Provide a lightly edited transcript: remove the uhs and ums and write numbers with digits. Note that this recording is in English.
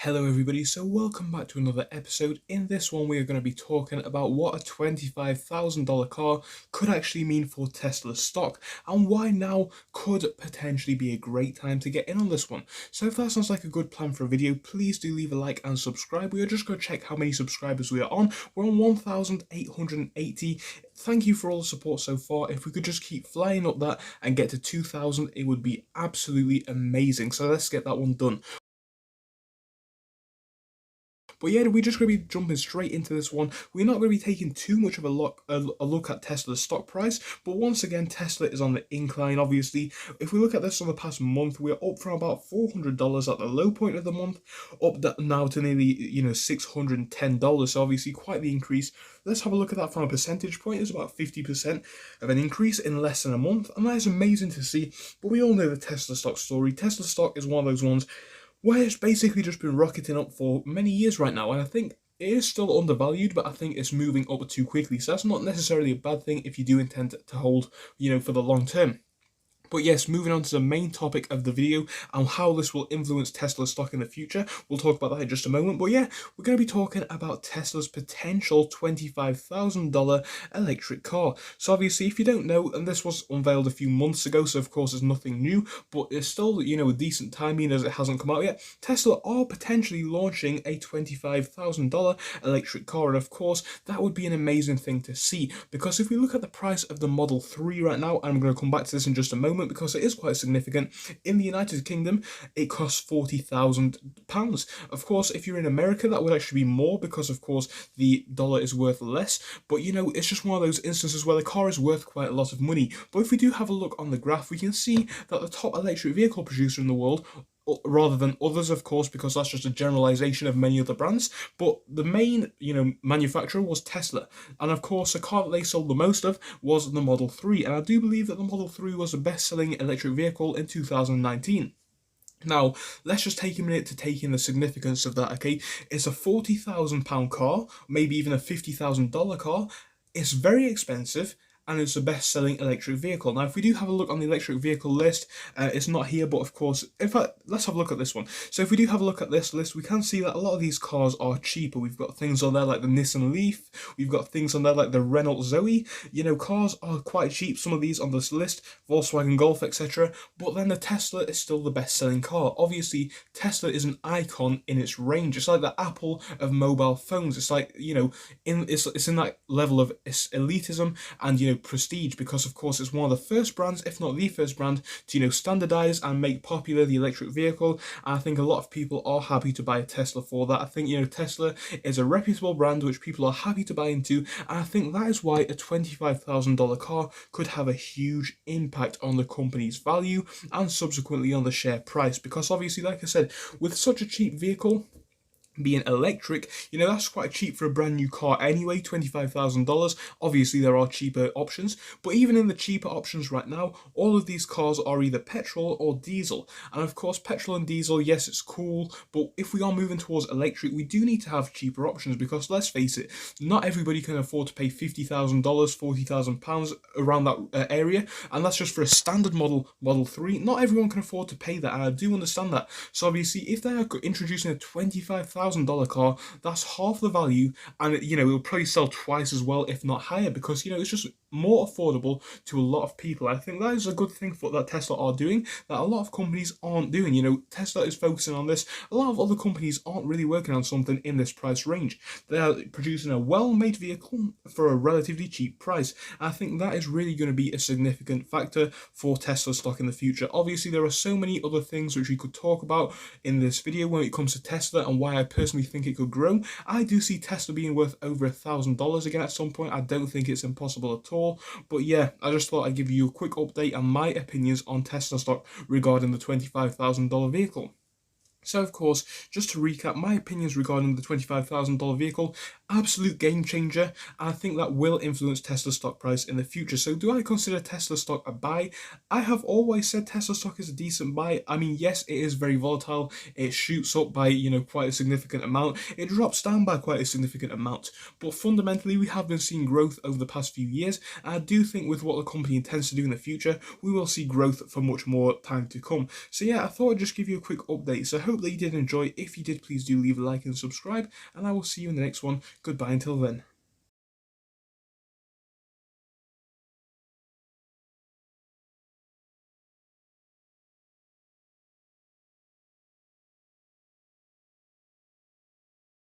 Hello everybody, so welcome back to another episode. In this one we are going to be talking about what a $25,000 car could actually mean for Tesla stock and why now could potentially be a great time to get in on this one. So if that sounds like a good plan for a video, please do leave a like and subscribe. We are just going to check how many subscribers we are on. We're on 1,880. Thank you for all the support so far. If we could just keep flying up that and get to 2,000, it would be absolutely amazing. So let's get that one done. But yeah, we're just going to be jumping straight into this one. We're not going to be taking too much of a look at Tesla's stock price, but once again, Tesla is on the incline, obviously. If we look at this on the past month, we're up from about $400 at the low point of the month, up now to nearly, $610, so obviously quite the increase. Let's have a look at that from a percentage point. It's about 50% of an increase in less than a month, and that is amazing to see. But we all know the Tesla stock story. Tesla stock is one of those ones where it's basically just been rocketing up for many years right now, and I think it is still undervalued, but I think it's moving up too quickly, so that's not necessarily a bad thing if you do intend to hold, for the long term. But yes, moving on to the main topic of the video and how this will influence Tesla stock in the future. We'll talk about that in just a moment. But yeah, we're going to be talking about Tesla's potential $25,000 electric car. So obviously, if you don't know, and this was unveiled a few months ago, so of course it's nothing new, but it's still, a decent timing as it hasn't come out yet. Tesla are potentially launching a $25,000 electric car. And of course, that would be an amazing thing to see, because if we look at the price of the Model 3 right now, and I'm going to come back to this in just a moment, because it is quite significant. In the United Kingdom, it costs £40,000. Of course, if you're in America, that would actually be more, because of course the dollar is worth less. But it's just one of those instances where the car is worth quite a lot of money. But if we do have a look on the graph, we can see that the top electric vehicle producer in the world, rather than others, of course, because that's just a generalization of many other brands, but the main manufacturer was Tesla, and of course the car that they sold the most of was the Model 3, and I do believe that the Model 3 was the best-selling electric vehicle in 2019. Now, let's just take a minute to take in the significance of that, okay? It's a £40,000 car, maybe even a $50,000 car. It's very expensive, and it's the best-selling electric vehicle. Now, if we do have a look on the electric vehicle list, it's not here, but of course, in fact, let's have a look at this one. So if we do have a look at this list, we can see that a lot of these cars are cheaper. We've got things on there like the Nissan Leaf, we've got things on there like the Renault Zoe. Cars are quite cheap, some of these on this list, Volkswagen Golf, etc. But then the Tesla is still the best-selling car. Obviously, Tesla is an icon in its range. It's like the Apple of mobile phones. It's like, it's in that level of elitism and, prestige, because of course it's one of the first brands, if not the first brand, to standardize and make popular the electric vehicle. And I think a lot of people are happy to buy a Tesla for that. I think Tesla is a reputable brand which people are happy to buy into, and I think that is why a $25,000 car could have a huge impact on the company's value and subsequently on the share price, because obviously, like I said, with such a cheap vehicle being electric, that's quite cheap for a brand new car anyway, $25,000. Obviously, there are cheaper options, but even in the cheaper options right now, all of these cars are either petrol or diesel. And of course, petrol and diesel, yes, it's cool, but if we are moving towards electric, we do need to have cheaper options, because let's face it, not everybody can afford to pay $50,000, £40,000 around that area, and that's just for a standard Model 3. Not everyone can afford to pay that, and I do understand that. So obviously, if they are introducing a $25,000 car, that's half the value, and it will probably sell twice as well, if not higher, because it's just more affordable to a lot of people. I think that is a good thing for that Tesla are doing, that a lot of companies aren't doing. Tesla is focusing on this. A lot of other companies aren't really working on something in this price range. They are producing a well-made vehicle for a relatively cheap price. And I think that is really going to be a significant factor for Tesla stock in the future. Obviously, there are so many other things which we could talk about in this video when it comes to Tesla and why I personally think it could grow. I do see Tesla being worth over $1,000 again at some point. I don't think it's impossible at all. But yeah, I just thought I'd give you a quick update on my opinions on Tesla stock regarding the $25,000 vehicle. So of course, just to recap, my opinions regarding the $25,000 vehicle, absolute game changer, and I think that will influence Tesla's stock price in the future. So do I consider Tesla stock a buy? I have always said Tesla stock is a decent buy. I mean, yes, it is very volatile. It shoots up by, quite a significant amount. It drops down by quite a significant amount. But fundamentally, we have been seeing growth over the past few years, and I do think with what the company intends to do in the future, we will see growth for much more time to come. So yeah, I thought I'd just give you a quick update. So hope that you did enjoy. If you did, please do leave a like and subscribe, and I will see you in the next one. Goodbye until then.